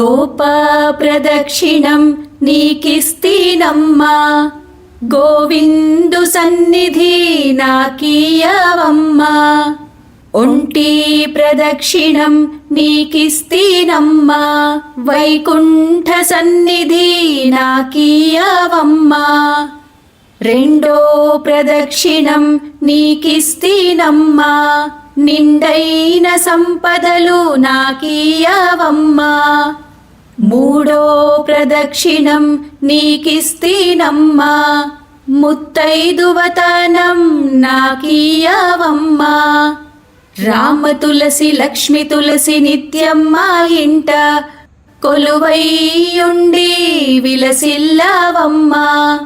గోపా ప్రదక్షిణం నీకిస్తీనమ్మా, గోవిందు సన్నిధి నాకీయవమ్మా. ఒంటి ప్రదక్షిణం నీకిస్తీనమ్మా, వైకుంఠ సన్నిధి నాకీయవమ్మా. రెండో ప్రదక్షిణం నీకిస్తీనమ్మా, నిండైన సంపదలు నాకీయవమ్మా. మూడో ప్రదక్షిణం నీకిస్తీనమ్మా, ముత్తైదువతనం నాకీయవమ్మా. రామ తులసి లక్ష్మి తులసి నిత్యం మా ఇంట కొలువైయుండి విలసిల్లవమ్మా.